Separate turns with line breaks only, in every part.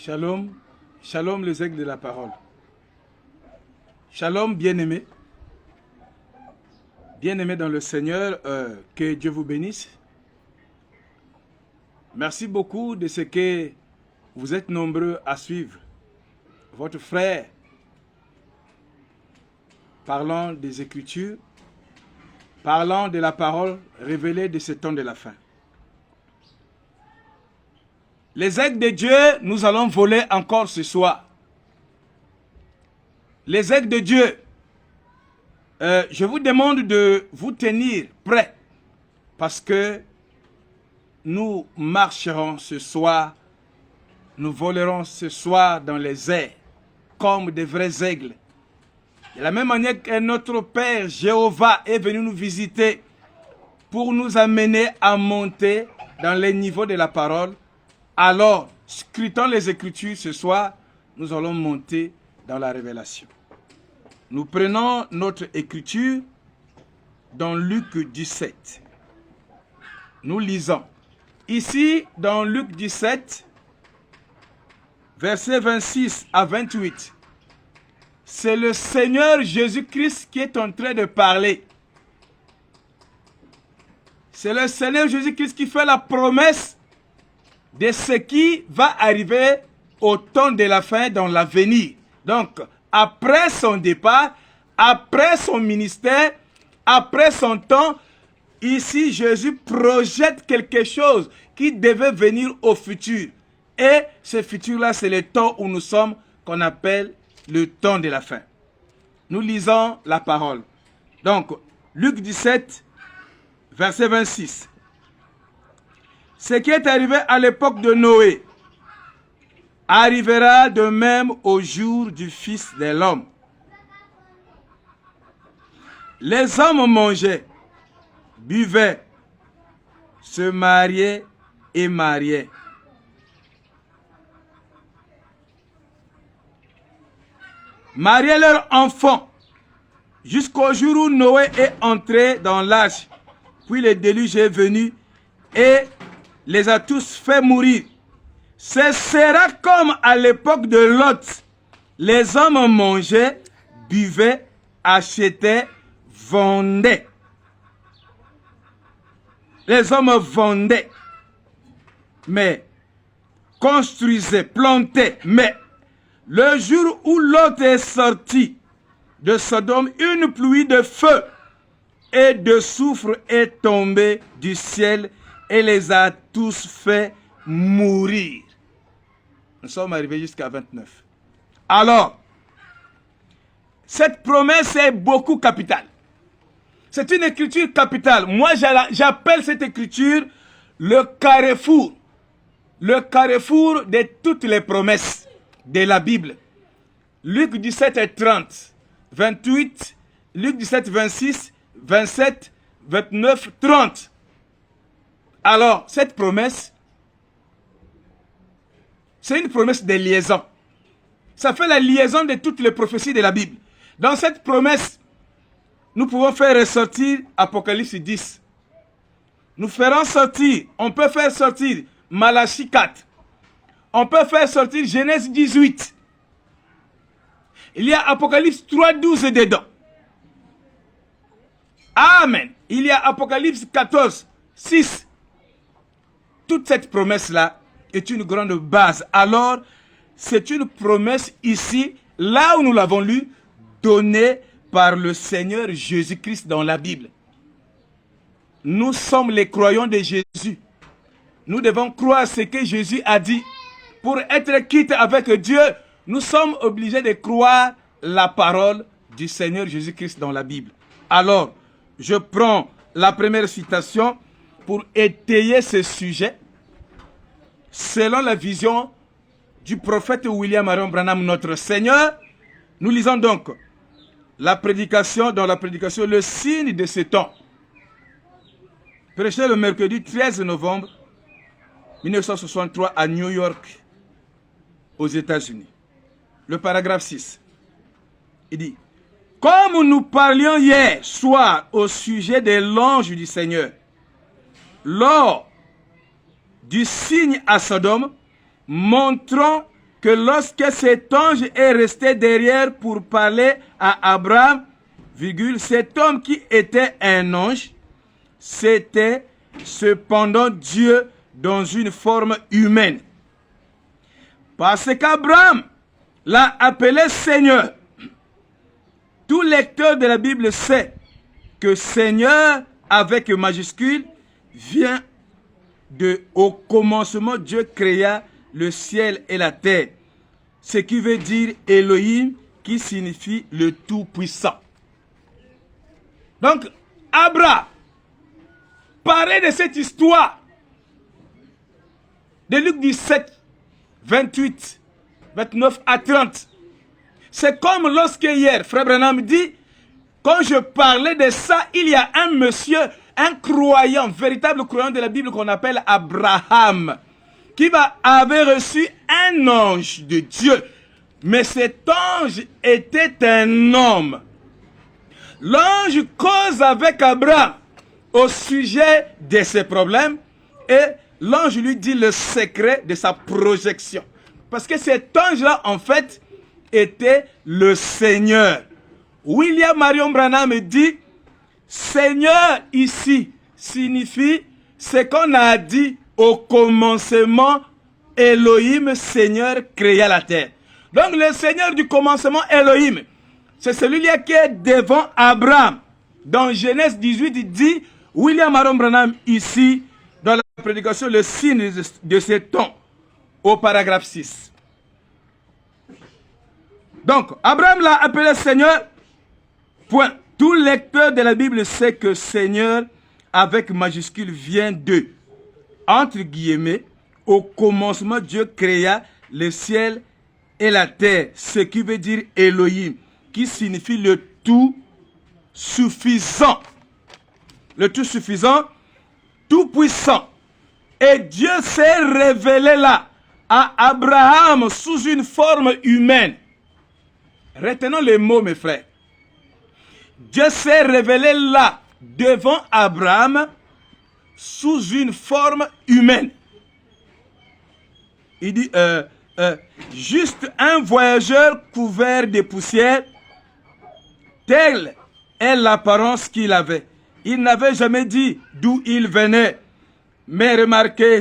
Shalom, shalom les aigles de la parole. Shalom bien-aimés. Bien-aimés dans le Seigneur, que Dieu vous bénisse. Merci beaucoup de ce que vous êtes nombreux à suivre. Votre frère, parlant des Écritures, parlant de la parole révélée de ce temps de la fin. Les aigles de Dieu, nous allons voler encore ce soir. Les aigles de Dieu, je vous demande de vous tenir prêts parce que nous marcherons ce soir, nous volerons ce soir dans les airs comme des vrais aigles. De la même manière que notre Père Jéhovah est venu nous visiter pour nous amener à monter dans les niveaux de la parole, alors, scrutant les Écritures ce soir, nous allons monter dans la révélation. Nous prenons notre Écriture dans Luc 17. Nous lisons. Ici, dans Luc 17, versets 26 à 28, c'est le Seigneur Jésus-Christ qui est en train de parler. C'est le Seigneur Jésus-Christ qui fait la promesse de ce qui va arriver au temps de la fin dans l'avenir. Donc, après son départ, après son ministère, après son temps, ici Jésus projette quelque chose qui devait venir au futur. Et ce futur-là, c'est le temps où nous sommes, qu'on appelle le temps de la fin. Nous lisons la parole. Donc, Luc 17, verset 26. Ce qui est arrivé à l'époque de Noé arrivera de même au jour du Fils de l'homme. Les hommes mangeaient, buvaient, se mariaient et mariaient. Mariaient leurs enfants jusqu'au jour où Noé est entré dans l'arche. Puis le déluge est venu et les a tous fait mourir. Ce sera comme à l'époque de Lot. Les hommes mangeaient, buvaient, achetaient, vendaient. Les hommes vendaient, mais construisaient, plantaient. Mais le jour où Lot est sorti de Sodome, une pluie de feu et de soufre est tombée du ciel et les a tous fait mourir. Nous sommes arrivés jusqu'à 29. Alors, cette promesse est beaucoup capitale. C'est une écriture capitale. Moi, j'appelle cette écriture le carrefour. Le carrefour de toutes les promesses de la Bible. Luc 17 et 30, 28, Luc 17, 26, 27, 29, 30. Alors, cette promesse, c'est une promesse de liaison. Ça fait la liaison de toutes les prophéties de la Bible. Dans cette promesse, nous pouvons faire ressortir Apocalypse 10. Nous ferons sortir, on peut faire sortir Malachie 4. On peut faire sortir Genèse 18. Il y a Apocalypse 3, 12 dedans. Amen. Il y a Apocalypse 14, 6. Toute cette promesse-là est une grande base. Alors, c'est une promesse ici, là où nous l'avons lu, donnée par le Seigneur Jésus-Christ dans la Bible. Nous sommes les croyants de Jésus. Nous devons croire ce que Jésus a dit. Pour être quitte avec Dieu, nous sommes obligés de croire la parole du Seigneur Jésus-Christ dans la Bible. Alors, je prends la première citation pour étayer ce sujet. Selon la vision du prophète William Marion Branham, notre Seigneur, nous lisons donc la prédication, dans la prédication, le signe de ce temps. Prêché le mercredi 13 novembre 1963 à New York, aux États-Unis. Le paragraphe 6. Il dit: comme nous parlions hier soir au sujet de l'ange du Seigneur, lors du signe à Sodome, montrant que lorsque cet ange est resté derrière pour parler à Abraham, cet homme qui était un ange, c'était cependant Dieu dans une forme humaine. Parce qu'Abraham l'a appelé Seigneur. Tout lecteur de la Bible sait que Seigneur, avec majuscule, vient au commencement, Dieu créa le ciel et la terre. Ce qui veut dire Elohim, qui signifie le Tout-Puissant. Donc, Abraham parlait de cette histoire de Luc 17, 28, 29 à 30. C'est comme lorsque hier, Frère Branham dit, quand je parlais de ça, il y a un monsieur, un croyant, véritable croyant de la Bible qu'on appelle Abraham, qui avait reçu un ange de Dieu. Mais cet ange était un homme. L'ange cause avec Abraham au sujet de ses problèmes et l'ange lui dit le secret de sa projection. Parce que cet ange-là, en fait, était le Seigneur. William Marion Branham dit, Seigneur ici signifie ce qu'on a dit au commencement, Elohim, Seigneur, créa la terre. Donc le Seigneur du commencement, Elohim, c'est celui-là qui est devant Abraham. Dans Genèse 18, il dit, William Marion Branham ici, dans la prédication, le signe de ce ton, au paragraphe 6. Donc, Abraham l'a appelé Seigneur. Point. Tout lecteur de la Bible sait que Seigneur, avec majuscule, vient de, entre guillemets, au commencement, Dieu créa le ciel et la terre, ce qui veut dire Elohim, qui signifie le tout suffisant. Le tout suffisant, tout puissant. Et Dieu s'est révélé là, à Abraham, sous une forme humaine. Retenons les mots, mes frères. Dieu s'est révélé là, devant Abraham, sous une forme humaine. Il dit, juste un voyageur couvert de poussière, telle est l'apparence qu'il avait. Il n'avait jamais dit d'où il venait. Mais remarquez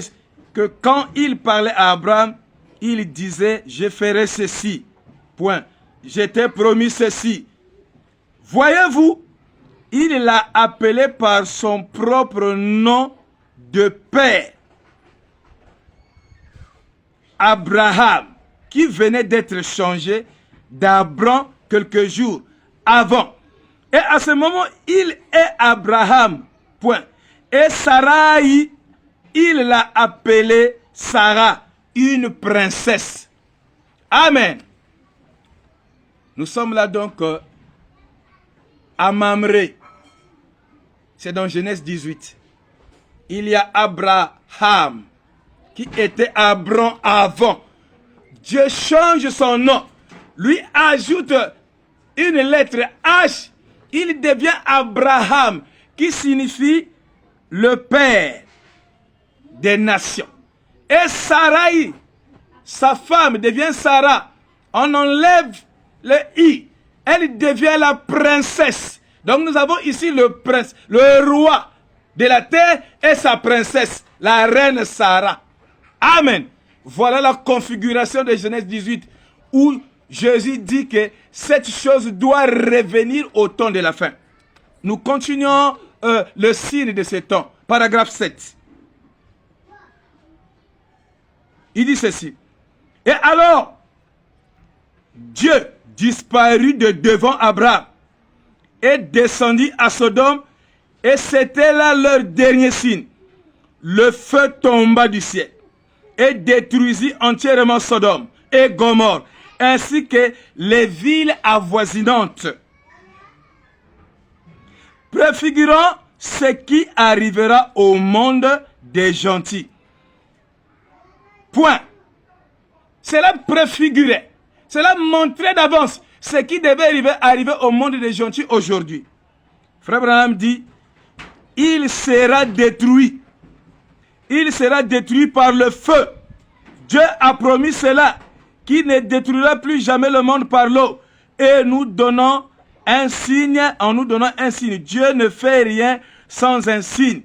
que quand il parlait à Abraham, il disait, je ferai ceci. Point. Je t'ai promis ceci. Voyez-vous, il l'a appelé par son propre nom de père. Abraham, qui venait d'être changé d'Abram quelques jours avant. Et à ce moment, il est Abraham. Point. Et Sarai, il l'a appelé Sarah, une princesse. Amen. Nous sommes là donc à Mamré. C'est dans Genèse 18. Il y a Abraham qui était Abram avant. Dieu change son nom. Lui ajoute une lettre H. Il devient Abraham qui signifie le père des nations. Et Sarai, sa femme, devient Sarah. On enlève le I. Elle devient la princesse. Donc nous avons ici le prince, le roi de la terre et sa princesse, la reine Sarah. Amen. Voilà la configuration de Genèse 18 où Jésus dit que cette chose doit revenir au temps de la fin. Nous continuons le signe de ce temps. Paragraphe 7. Il dit ceci. Et alors, Dieu disparut de devant Abraham et descendit à Sodome, et c'était là leur dernier signe. Le feu tomba du ciel et détruisit entièrement Sodome et Gomorrhe, ainsi que les villes avoisinantes, préfigurant ce qui arrivera au monde des gentils. Point. Cela préfigurait, cela montrait d'avance ce qui devait arriver au monde des gentils aujourd'hui. Frère Branham dit, il sera détruit. Il sera détruit par le feu. Dieu a promis cela, qui ne détruira plus jamais le monde par l'eau. Et nous donnons un signe, en nous donnant un signe. Dieu ne fait rien sans un signe.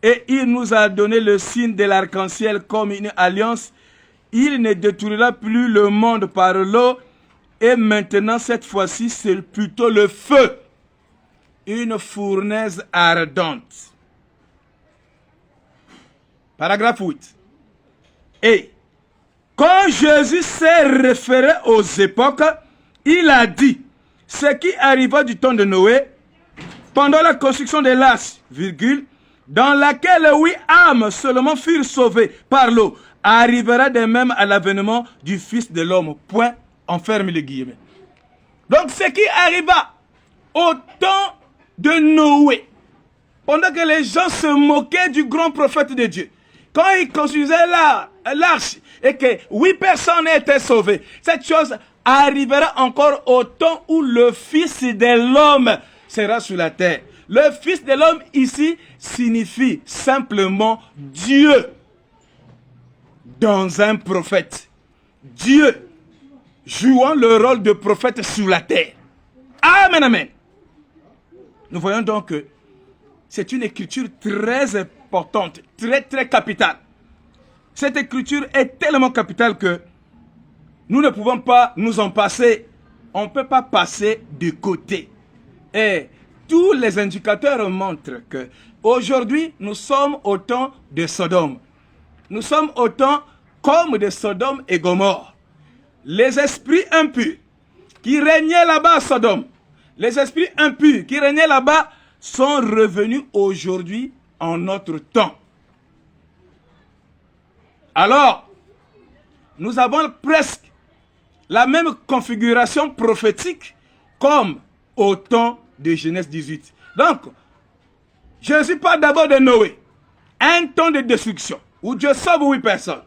Et il nous a donné le signe de l'arc-en-ciel comme une alliance. Il ne détruira plus le monde par l'eau. Et maintenant, cette fois-ci, c'est plutôt le feu. Une fournaise ardente. Paragraphe 8. Et quand Jésus s'est référé aux époques, il a dit, ce qui arriva du temps de Noé, pendant la construction de l'arche, virgule, dans laquelle 8 âmes seulement furent sauvées par l'eau, arrivera de même à l'avènement du Fils de l'homme. Point, on ferme les guillemets. Donc ce qui arriva au temps de Noé, pendant que les gens se moquaient du grand prophète de Dieu, quand il construisait l'arche et que 8 personnes étaient sauvées, cette chose arrivera encore au temps où le Fils de l'homme sera sur la terre. Le Fils de l'homme ici signifie simplement Dieu dans un prophète. Dieu jouant le rôle de prophète sur la terre. Amen, amen. Nous voyons donc que c'est une écriture très importante, très très capitale. Cette écriture est tellement capitale que nous ne pouvons pas nous en passer. On ne peut pas passer de côté. Et tous les indicateurs montrent que aujourd'hui, nous sommes au temps de Sodome. Nous sommes au temps comme de Sodome et Gomorrhe. Les esprits impurs qui régnaient là-bas à Sodome, les esprits impurs qui régnaient là-bas sont revenus aujourd'hui en notre temps. Alors, nous avons presque la même configuration prophétique comme au temps de Genèse 18. Donc, Jésus parle d'abord de Noé, un temps de destruction, où Dieu sauve 8 personnes.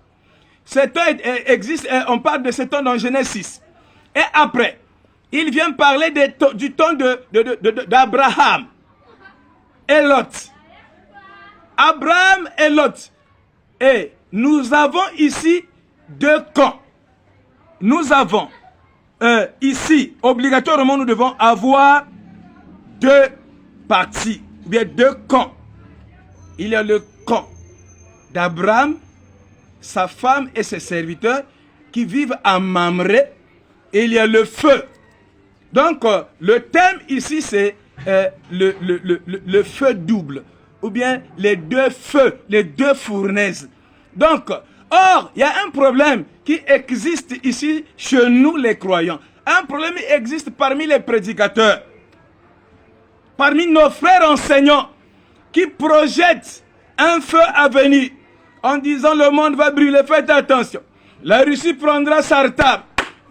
Ce temps existe, on parle de ce temps dans Genèse 6. Et après, il vient parler du temps d'Abraham et Lot. Abraham et Lot. Et nous avons ici 2 camps. Nous avons ici, obligatoirement, nous devons avoir 2 parties, ou bien 2 camps. Il y a le camp d'Abraham, sa femme et ses serviteurs qui vivent à Mamré, et il y a le feu. Donc, le thème ici, c'est le feu double, ou bien les 2 feux, les 2 fournaises. Donc, or, il y a un problème qui existe ici chez nous les croyants. Un problème existe parmi les prédicateurs, parmi nos frères enseignants qui projettent un feu à venir en disant le monde va brûler, faites attention. La Russie prendra Sartab.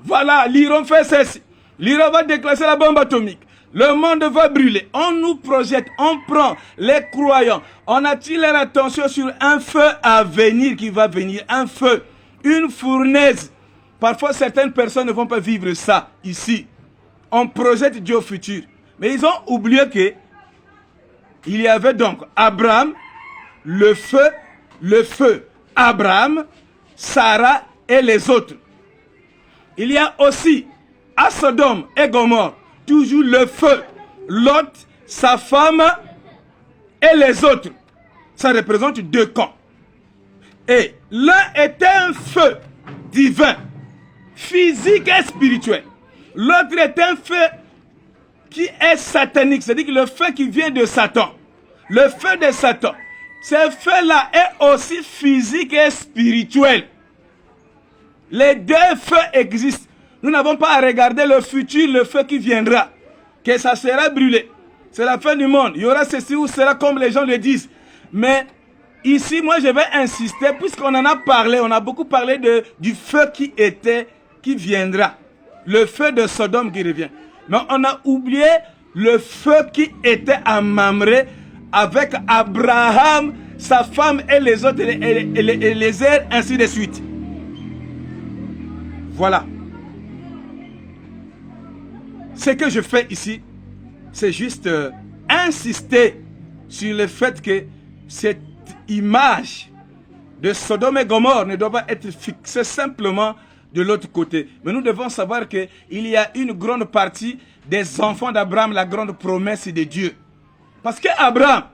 Voilà, l'Iran fait ceci. L'Iran va déclencher la bombe atomique. Le monde va brûler. On nous projette, on prend les croyants. On attire leur attention sur un feu à venir qui va venir. Un feu, une fournaise. Parfois, certaines personnes ne vont pas vivre ça ici. On projette Dieu au futur. Mais ils ont oublié que il y avait donc Abraham, le feu, Abraham, Sarah et les autres. Il y a aussi à Sodome et Gomorrhe toujours le feu, Lot, sa femme et les autres. Ça représente 2 camps. Et l'un était un feu divin, physique et spirituel. L'autre est un feu qui est satanique, c'est-à-dire le feu qui vient de Satan. Le feu de Satan. Ce feu-là est aussi physique et spirituel. Les 2 feux existent. Nous n'avons pas à regarder le futur, le feu qui viendra. Que ça sera brûlé. C'est la fin du monde. Il y aura ceci ou cela comme les gens le disent. Mais ici, moi, je vais insister, puisqu'on en a parlé, on a beaucoup parlé du feu qui viendra. Le feu de Sodome qui revient. Mais on a oublié le feu qui était à Mamré avec Abraham, sa femme et les autres, et les airs, ainsi de suite. Voilà. Ce que je fais ici, c'est juste insister sur le fait que cette image de Sodome et Gomorrhe ne doit pas être fixée simplement de l'autre côté. Mais nous devons savoir qu'il y a une grande partie des enfants d'Abraham, la grande promesse de Dieu. Parce qu'Abraham,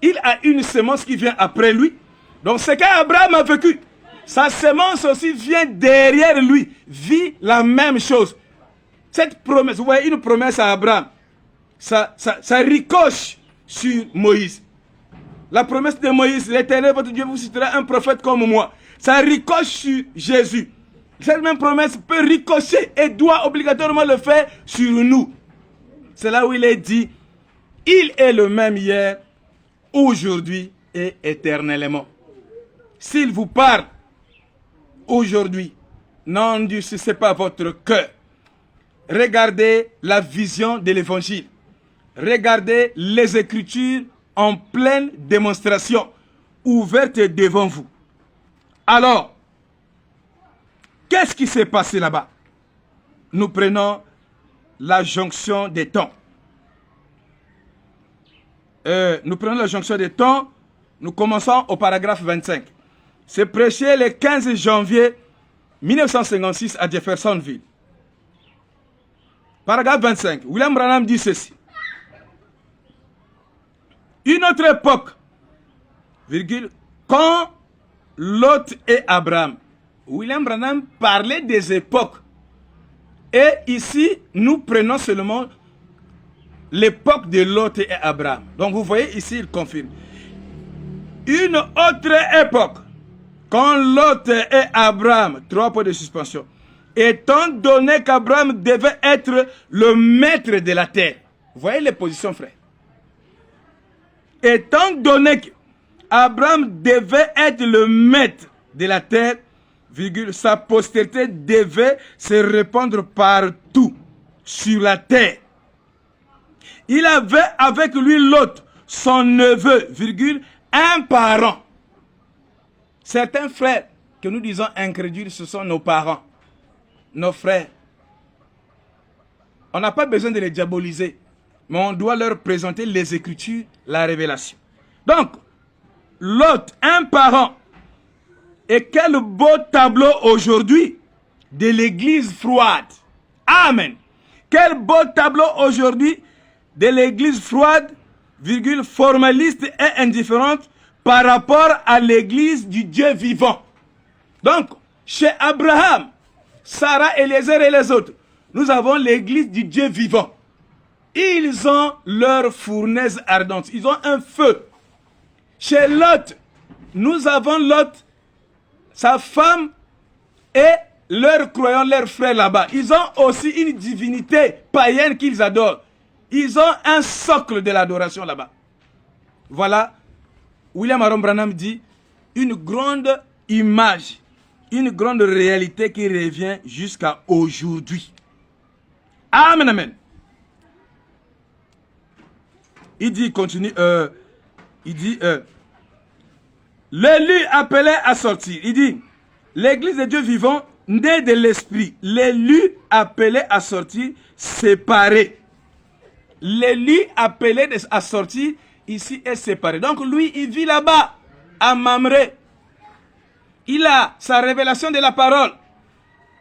il a une semence qui vient après lui. Donc ce qu'Abraham a vécu, sa semence aussi vient derrière lui, vit la même chose. Cette promesse, vous voyez une promesse à Abraham, ça ricoche sur Moïse. La promesse de Moïse, l'Éternel votre Dieu vous citera un prophète comme moi. Ça ricoche sur Jésus. Cette même promesse peut ricocher et doit obligatoirement le faire sur nous. C'est là où il est dit, il est le même hier, aujourd'hui et éternellement. S'il vous parle aujourd'hui, n'endurcissez pas votre cœur. Regardez la vision de l'évangile. Regardez les Écritures en pleine démonstration, ouvertes devant vous. Alors, qu'est-ce qui s'est passé là-bas? Nous prenons la jonction des temps. Nous prenons la jonction des temps. Nous commençons au paragraphe 25. C'est prêché le 15 janvier 1956 à Jeffersonville. Paragraphe 25. William Branham dit ceci. Une autre époque, virgule, quand Lot et Abraham. William Branham parlait des époques. Et ici, nous prenons seulement l'époque de Lot et Abraham. Donc vous voyez ici, il confirme. Une autre époque, quand Lot et Abraham, 3 points de suspension, étant donné qu'Abraham devait être le maître de la terre. Vous voyez les positions, frères. Étant donné qu'Abraham devait être le maître de la terre, virgule, sa postérité devait se répandre partout sur la terre. Il avait avec lui Lot, son neveu, virgule, un parent. Certains frères que nous disons incrédules, ce sont nos parents, nos frères. On n'a pas besoin de les diaboliser, mais on doit leur présenter les Écritures, la révélation. Donc, Lot, un parent. Et quel beau tableau aujourd'hui de l'église froide. Amen. Quel beau tableau aujourd'hui de l'église froide, virgule, formaliste et indifférente par rapport à l'église du Dieu vivant. Donc, chez Abraham, Sarah, Eliezer et les autres, nous avons l'église du Dieu vivant. Ils ont leur fournaise ardente. Ils ont un feu. Chez Lot, nous avons Lot, sa femme et leurs croyants, leurs frères là-bas. Ils ont aussi une divinité païenne qu'ils adorent. Ils ont un socle de l'adoration là-bas. Voilà, William Aaron Branham dit, une grande image, une grande réalité qui revient jusqu'à aujourd'hui. Amen, amen. Il dit, continue, l'élu appelé à sortir. Il dit, l'église de Dieu vivant, née de l'esprit, l'élu appelé à sortir, séparé. L'élu appelé à sortir, ici est séparé. Donc lui, il vit là-bas, à Mamré. Il a sa révélation de la parole.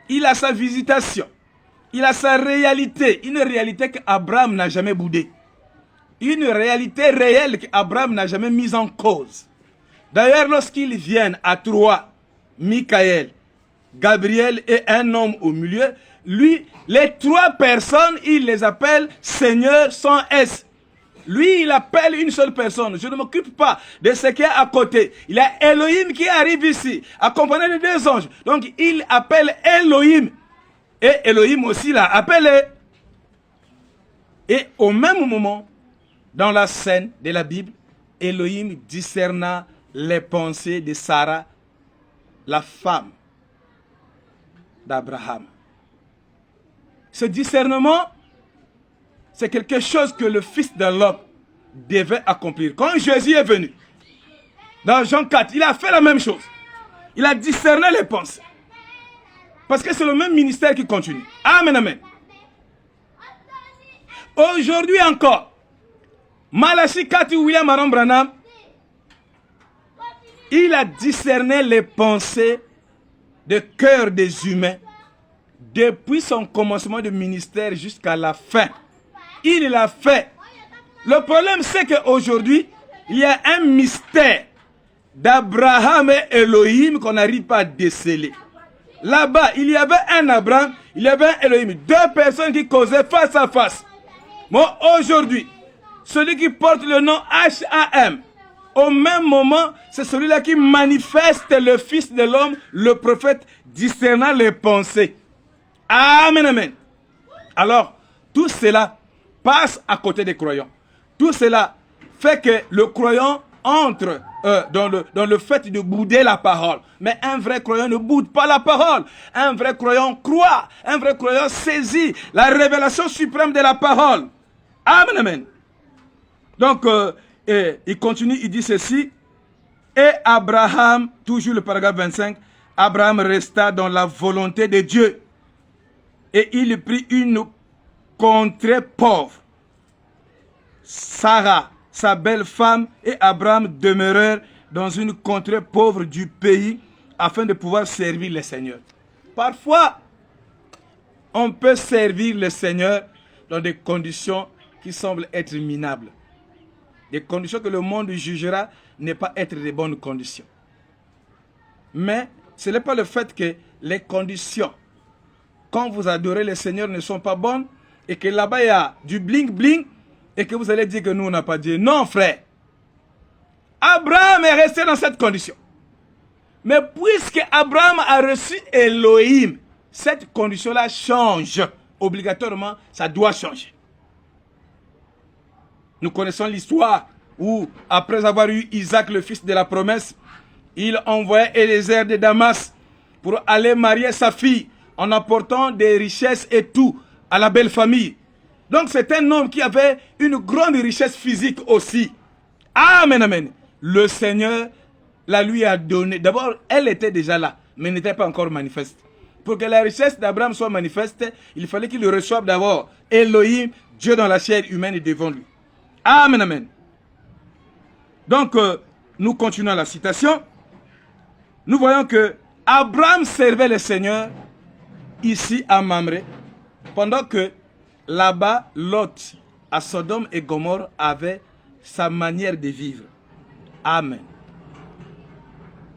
Il a sa visitation. Il a sa réalité. Une réalité qu'Abraham n'a jamais boudée. Une réalité réelle qu'Abraham n'a jamais mise en cause. D'ailleurs, lorsqu'ils viennent à Troie, Michael, Gabriel et un homme au milieu, lui, les 3 personnes, il les appelle Seigneur sans S. Lui, il appelle une seule personne. Je ne m'occupe pas de ce qui est à côté. Il y a Elohim qui arrive ici, accompagné de 2 anges. Donc, il appelle Elohim. Et Elohim aussi l'a appelé. Et au même moment, dans la scène de la Bible, Elohim discerna les pensées de Sarah, la femme d'Abraham. Ce discernement, c'est quelque chose que le Fils de l'homme devait accomplir. Quand Jésus est venu, dans Jean 4, il a fait la même chose. Il a discerné les pensées. Parce que c'est le même ministère qui continue. Amen, amen. Aujourd'hui encore, Malachi 4, William Aaron Branham, il a discerné les pensées de cœur des humains depuis son commencement de ministère jusqu'à la fin. Il l'a fait. Le problème, c'est qu'aujourd'hui, il y a un mystère d'Abraham et Elohim qu'on n'arrive pas à déceler. Là-bas, il y avait un Abraham, il y avait un Elohim. Deux personnes qui causaient face à face. Moi, aujourd'hui, celui qui porte le nom H-A-M, au même moment, c'est celui-là qui manifeste le Fils de l'homme, le prophète, discernant les pensées. Amen, amen. Alors, tout cela passe à côté des croyants. Tout cela fait que le croyant entre dans le fait de bouder la parole. Mais un vrai croyant ne boude pas la parole. Un vrai croyant croit. Un vrai croyant saisit la révélation suprême de la parole. Amen, amen. Donc, il continue, il dit ceci. Et Abraham, toujours le paragraphe 25, Abraham resta dans la volonté de Dieu. Et il prit une contrée pauvre. Sarah, sa belle femme, et Abraham demeurèrent dans une contrée pauvre du pays afin de pouvoir servir le Seigneur. Parfois, on peut servir le Seigneur dans des conditions qui semblent être minables. Des conditions que le monde jugera ne pas être des bonnes conditions. Mais ce n'est pas le fait que les conditions, quand vous adorez le Seigneur, ne sont pas bonnes et que là-bas il y a du bling-bling et que vous allez dire que nous on n'a pas Dieu. Non, frère. Abraham est resté dans cette condition. Mais puisque Abraham a reçu Elohim, cette condition-là change. Obligatoirement, ça doit changer. Nous connaissons l'histoire où, après avoir eu Isaac, le fils de la promesse, il envoyait Eliezer de Damas pour aller marier sa fille en apportant des richesses et tout à la belle famille. Donc c'est un homme qui avait une grande richesse physique aussi. Amen, amen. Le Seigneur la lui a donné. D'abord, elle était déjà là, mais n'était pas encore manifeste. Pour que la richesse d'Abraham soit manifeste, il fallait qu'il reçoive d'abord Elohim, Dieu dans la chair humaine, devant lui. Amen, amen. Donc, nous continuons la citation. Nous voyons que Abraham servait le Seigneur ici à Mamré, pendant que là-bas, Lot, à Sodome et Gomorrhe, avait sa manière de vivre. Amen.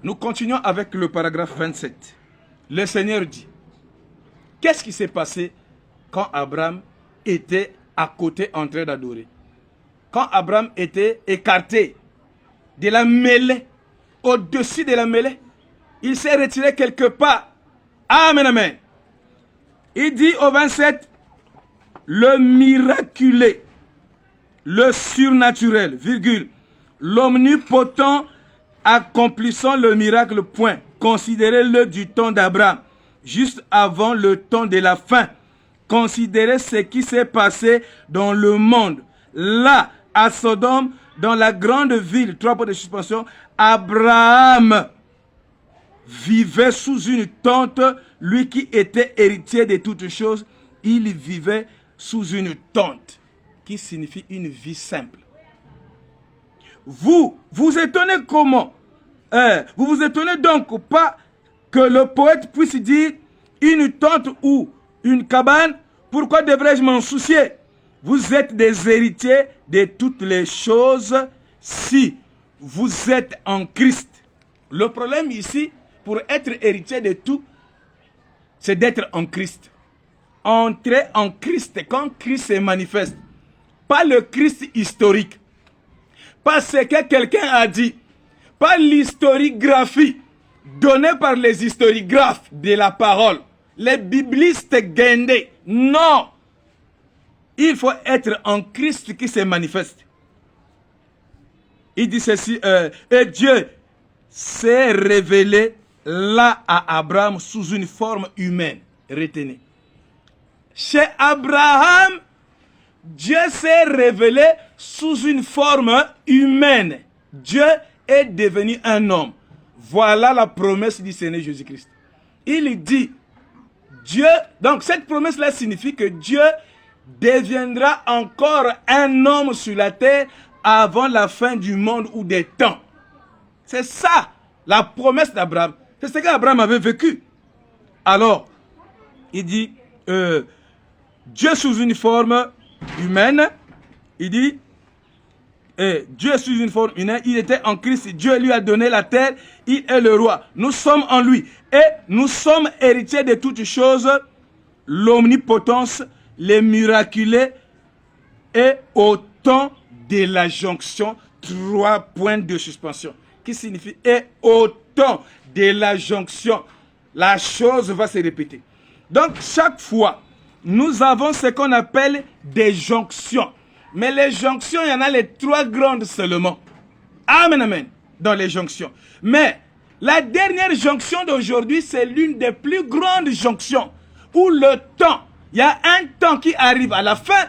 Nous continuons avec le paragraphe 27. Le Seigneur dit, qu'est-ce qui s'est passé quand Abraham était à côté en train d'adorer? Quand Abraham était écarté de la mêlée, au-dessus de la mêlée, il s'est retiré quelque part. Amen, amen. Il dit au 27, le miraculé, le surnaturel, virgule, l'omnipotent accomplissant le miracle, point. Considérez-le du temps d'Abraham, juste avant le temps de la fin. Considérez ce qui s'est passé dans le monde. Là, à Sodome, dans la grande ville, 3 points de suspension, Abraham vivait sous une tente, lui qui était héritier de toutes choses, il vivait sous une tente, qui signifie une vie simple. Vous étonnez comment? Vous vous étonnez donc pas que le poète puisse dire une tente ou une cabane? Pourquoi devrais-je m'en soucier? Vous êtes des héritiers de toutes les choses si vous êtes en Christ. Le problème ici, pour être héritier de tout, c'est d'être en Christ. Entrer en Christ quand Christ se manifeste. Pas le Christ historique. Pas ce que quelqu'un a dit. Pas l'historiographie donnée par les historiographes de la parole. Les biblistes guindés. Non. Il faut être en Christ qui se manifeste. Il dit ceci, et Dieu s'est révélé là à Abraham sous une forme humaine. Retenez. Chez Abraham, Dieu s'est révélé sous une forme humaine. Dieu est devenu un homme. Voilà la promesse du Seigneur Jésus-Christ. Il dit, Dieu, donc cette promesse-là signifie que Dieu deviendra encore un homme sur la terre avant la fin du monde ou des temps. C'est ça, la promesse d'Abraham. C'est ce qu'Abraham avait vécu. Alors, il dit, Dieu sous une forme humaine, il dit, Dieu sous une forme humaine, il était en Christ, Dieu lui a donné la terre, il est le roi. Nous sommes en lui et nous sommes héritiers de toutes choses, l'omnipotence, les miraculés et au temps de la jonction, 3 points de suspension. Qui signifie et au temps de la jonction, la chose va se répéter. Donc chaque fois, nous avons ce qu'on appelle des jonctions. Mais les jonctions, il y en a les 3 grandes seulement. Amen, amen. Dans les jonctions. Mais la dernière jonction d'aujourd'hui, c'est l'une des plus grandes jonctions. Où le temps, il y a un temps qui arrive à la fin.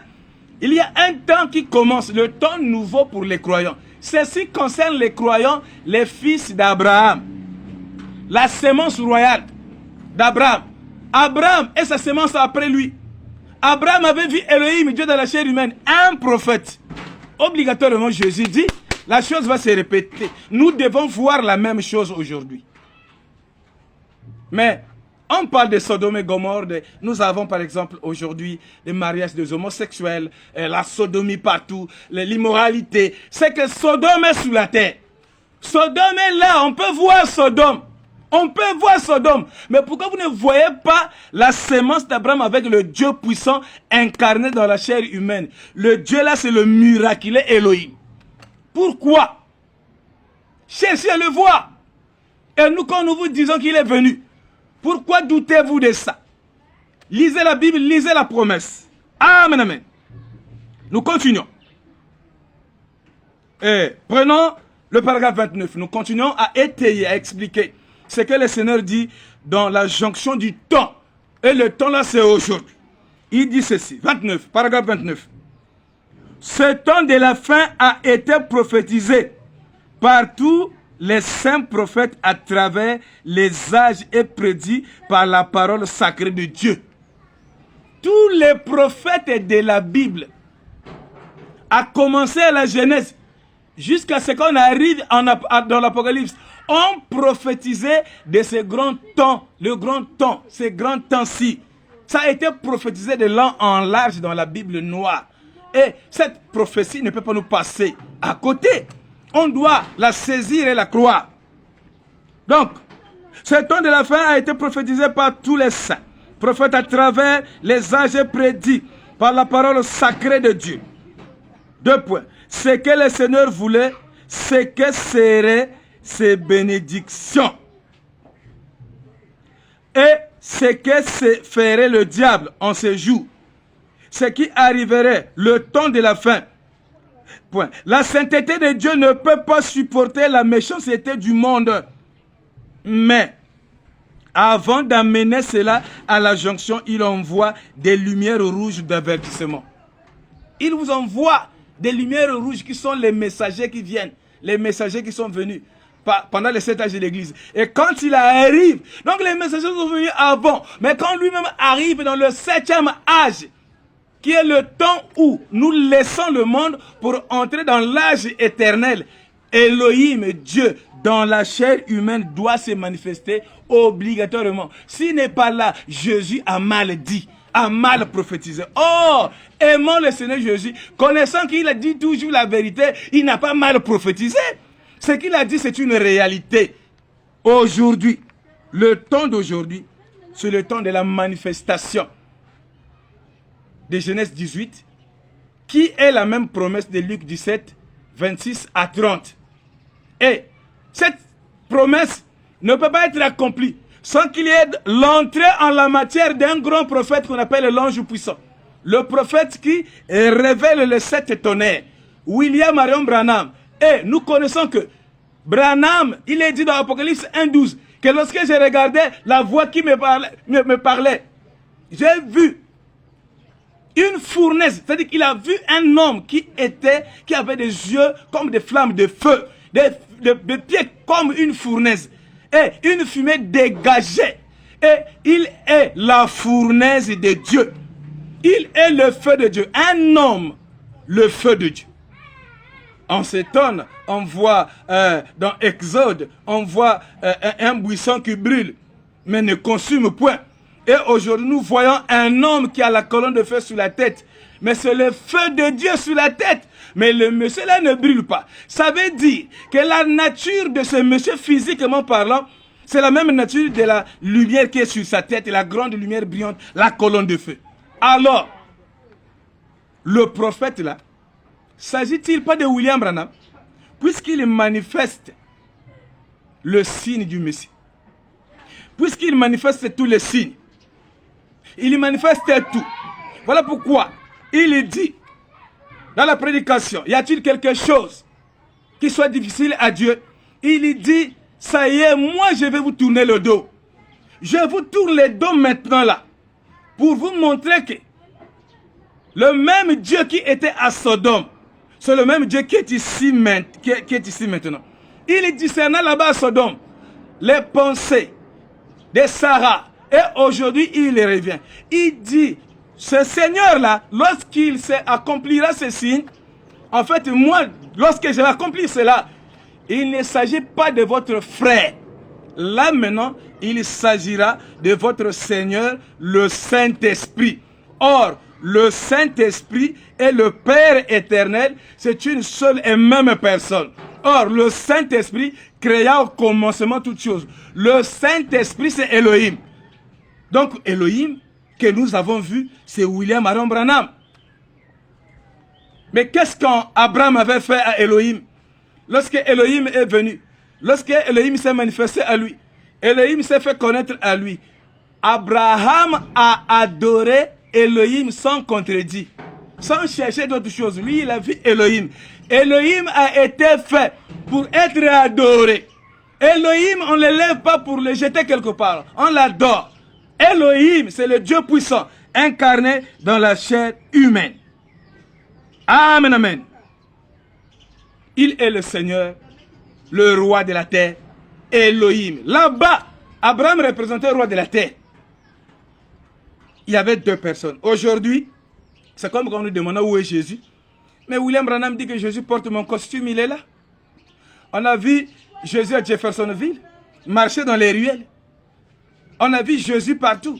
Il y a un temps qui commence. Le temps nouveau pour les croyants. Ceci concerne les croyants, les fils d'Abraham. La sémence royale d'Abraham. Abraham et sa sémence après lui. Abraham avait vu Elohim, Dieu dans la chair humaine, un prophète. Obligatoirement, Jésus dit, la chose va se répéter. Nous devons voir la même chose aujourd'hui. Mais, on parle de Sodome et Gomorrhe. Nous avons par exemple aujourd'hui des mariages des homosexuels, la sodomie partout, l'immoralité. C'est que Sodome est sous la terre. Sodome est là, on peut voir Sodome. On peut voir Sodome. Mais pourquoi vous ne voyez pas la sémence d'Abraham avec le Dieu puissant incarné dans la chair humaine? Le Dieu là, c'est le miraculé Elohim. Pourquoi? Cherchez à le voir. Et nous, quand nous vous disons qu'il est venu, pourquoi doutez-vous de ça? Lisez la Bible, lisez la promesse. Amen, amen. Nous continuons. Et prenons le paragraphe 29. Nous continuons à étayer, à expliquer ce que le Seigneur dit dans la jonction du temps. Et le temps là, c'est aujourd'hui. Il dit ceci, 29, paragraphe 29. Ce temps de la fin a été prophétisé par tous les saints prophètes à travers les âges et prédit par la parole sacrée de Dieu. Tous les prophètes de la Bible, à commencer à la Genèse, jusqu'à ce qu'on arrive dans l'Apocalypse, ont prophétisé de ce grand temps, le grand temps, ces grands temps-ci. Ça a été prophétisé de long en large dans la Bible noire. Et cette prophétie ne peut pas nous passer à côté. On doit la saisir et la croire. Donc, ce temps de la fin a été prophétisé par tous les saints, prophètes à travers les âges prédits par la parole sacrée de Dieu. 2 points. Ce que le Seigneur voulait, ce que seraient ses bénédictions. Et ce que ferait le diable en ce jour. Ce qui arriverait, le temps de la fin. Point. La sainteté de Dieu ne peut pas supporter la méchanceté du monde. Mais, avant d'amener cela à la jonction, il envoie des lumières rouges d'avertissement. Il vous envoie des lumières rouges qui sont les messagers qui viennent. Les messagers qui sont venus pendant les 7 âges de l'église. Et quand il arrive, donc les messagers sont venus avant. Mais quand lui-même arrive dans le 7e âge, qui est le temps où nous laissons le monde pour entrer dans l'âge éternel. Elohim, Dieu, dans la chair humaine, doit se manifester obligatoirement. S'il n'est pas là, Jésus a mal dit, a mal prophétisé. Oh, aimons le Seigneur Jésus, connaissant qu'il a dit toujours la vérité, il n'a pas mal prophétisé. Ce qu'il a dit, c'est une réalité. Aujourd'hui, le temps d'aujourd'hui, c'est le temps de la manifestation de Genèse 18, qui est la même promesse de Luc 17, 26 à 30. Et cette promesse ne peut pas être accomplie sans qu'il y ait l'entrée en la matière d'un grand prophète qu'on appelle l'ange puissant. Le prophète qui révèle les 7 tonnerres, William Marion Branham. Et nous connaissons que Branham, il est dit dans Apocalypse 1.12, que lorsque j'ai regardé la voix qui me parlait, j'ai vu une fournaise, c'est-à-dire qu'il a vu un homme qui avait des yeux comme des flammes de feu, des pieds comme une fournaise, et une fumée dégagée. Et il est la fournaise de Dieu. Il est le feu de Dieu. Un homme, le feu de Dieu. On s'étonne, on voit dans Exode, on voit un buisson qui brûle, mais ne consume point. Et aujourd'hui, nous voyons un homme qui a la colonne de feu sur la tête. Mais c'est le feu de Dieu sur la tête. Mais le monsieur là ne brûle pas. Ça veut dire que la nature de ce monsieur, physiquement parlant, c'est la même nature de la lumière qui est sur sa tête, et la grande lumière brillante, la colonne de feu. Alors, le prophète là, s'agit-il pas de William Branham, puisqu'il manifeste le signe du Messie, puisqu'il manifeste tous les signes, il manifeste tout. Voilà pourquoi il dit dans la prédication, y a-t-il quelque chose qui soit difficile à Dieu? Il dit, ça y est, moi je vais vous tourner le dos. Je vous tourne le dos maintenant là, pour vous montrer que le même Dieu qui était à Sodome, c'est le même Dieu qui est ici maintenant. Il discernait là-bas à Sodome les pensées de Sarah. Et aujourd'hui, il revient. Il dit, ce Seigneur-là, lorsqu'il accomplira ce signe, en fait, moi, lorsque je vais accomplir cela, il ne s'agit pas de votre frère. Là maintenant, il s'agira de votre Seigneur, le Saint-Esprit. Or, le Saint-Esprit et le Père éternel, c'est une seule et même personne. Or, le Saint-Esprit créa au commencement toutes choses. Le Saint-Esprit, c'est Elohim. Donc, Elohim, que nous avons vu, c'est William Aaron Branham. Mais qu'est-ce qu'Abraham avait fait à Elohim? Lorsque Elohim est venu, lorsque Elohim s'est manifesté à lui, Elohim s'est fait connaître à lui. Abraham a adoré Elohim sans contredit, sans chercher d'autres choses. Lui, il a vu Elohim. Elohim a été fait pour être adoré. Elohim, on ne l'élève pas pour le jeter quelque part. On l'adore. Elohim, c'est le Dieu puissant, incarné dans la chair humaine. Amen, amen. Il est le Seigneur, le roi de la terre, Elohim. Là-bas, Abraham représentait le roi de la terre. Il y avait deux personnes. Aujourd'hui, c'est comme quand nous demandons où est Jésus. Mais William Branham dit que Jésus porte mon costume, il est là. On a vu Jésus à Jeffersonville, marcher dans les ruelles. On a vu Jésus partout.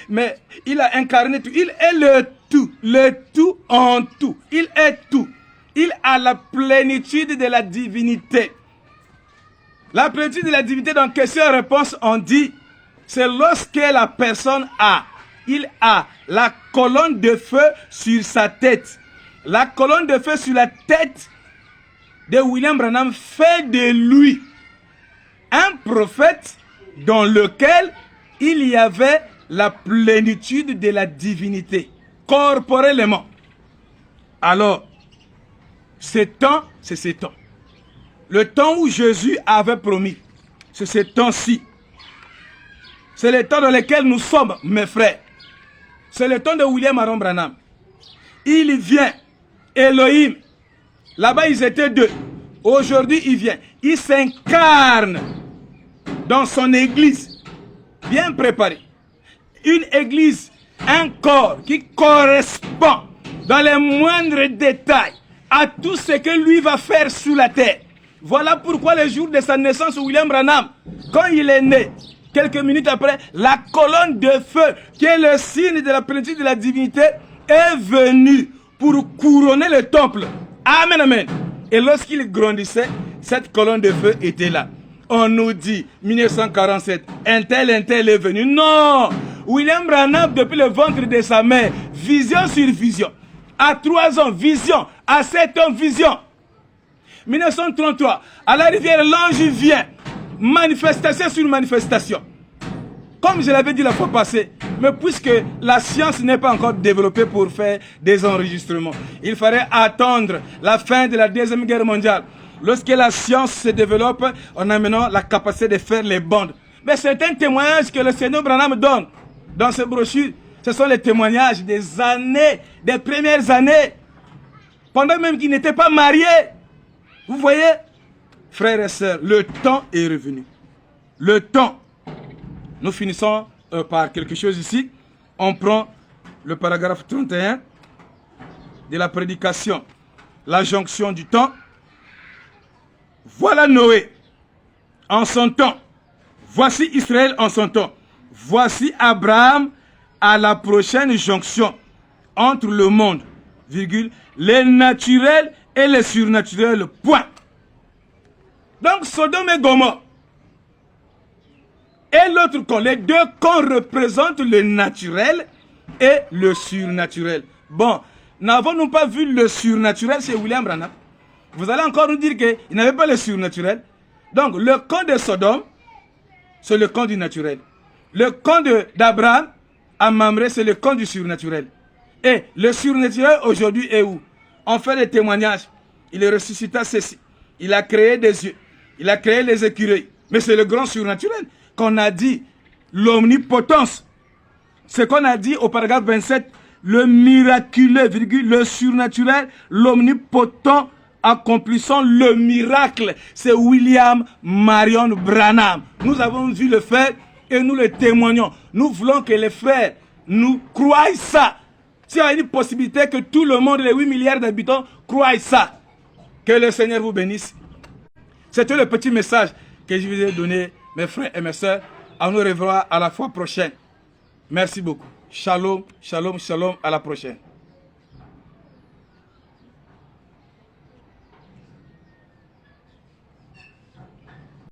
Mais il a incarné tout. Il est le tout en tout. Il est tout. Il a la plénitude de la divinité. La plénitude de la divinité, dans question-réponse, on dit, c'est lorsque la personne il a la colonne de feu sur sa tête. La colonne de feu sur la tête de William Branham fait de lui un prophète dans lequel il y avait la plénitude de la divinité, corporellement. Alors, ce temps, c'est ce temps. Le temps où Jésus avait promis, c'est ce temps-ci. C'est le temps dans lequel nous sommes, mes frères. C'est le temps de William Aaron Branham. Il vient, Elohim. Là-bas, ils étaient deux. Aujourd'hui, il vient. Il s'incarne dans son église, bien préparée. Une église, un corps qui correspond dans les moindres détails à tout ce que lui va faire sur la terre. Voilà pourquoi le jour de sa naissance, William Branham, quand il est né, quelques minutes après, la colonne de feu, qui est le signe de la plénitude de la divinité, est venue pour couronner le temple. Amen, amen. Et lorsqu'il grandissait, cette colonne de feu était là. On nous dit, 1947, un tel est venu. Non! William Branham, depuis le ventre de sa mère, vision sur vision. À 3 ans, vision. À 7 ans, vision. 1933, à la rivière, l'ange vient. Manifestation sur manifestation. Comme je l'avais dit la fois passée, mais puisque la science n'est pas encore développée pour faire des enregistrements, il faudrait attendre la fin de la Deuxième Guerre mondiale. Lorsque la science se développe, on a maintenant la capacité de faire les bandes. Mais c'est un témoignage que le Seigneur Branham donne dans ses brochures. Ce sont les témoignages des années, des premières années, pendant même qu'il n'était pas marié. Vous voyez, frères et sœurs, le temps est revenu. Le temps. Nous finissons par quelque chose ici. On prend le paragraphe 31 de la prédication. La jonction du temps. Voilà Noé en son temps. Voici Israël en son temps. voici Abraham à la prochaine jonction entre le monde, virgule, les naturels et les surnaturels, point. Donc Sodome et Gomorrhe et l'autre camp, les deux camps représentent le naturel et le surnaturel. Bon, n'avons-nous pas vu le surnaturel chez William Branham? Vous allez encore nous dire qu'il n'avait pas le surnaturel. Donc le camp de Sodome, c'est le camp du naturel. Le camp d'Abraham à Mamré, c'est le camp du surnaturel. Et le surnaturel aujourd'hui est où? On fait des témoignages. Il est ressuscité ceci. Il a créé des yeux. Il a créé les écureuils. Mais c'est le grand surnaturel qu'on a dit. L'omnipotence. Ce qu'on a dit au paragraphe 27. Le miraculeux, virgule, le surnaturel, l'omnipotent accomplissant le miracle. C'est William Marion Branham. Nous avons vu le faire et nous le témoignons. Nous voulons que les frères nous croient ça. S'il y a une possibilité que tout le monde, les 8 milliards d'habitants, croient ça. Que le Seigneur vous bénisse. C'était le petit message que je vous ai donné, mes frères et mes sœurs. On nous reverra à la fois prochaine. Merci beaucoup. Shalom, shalom, shalom. À la prochaine.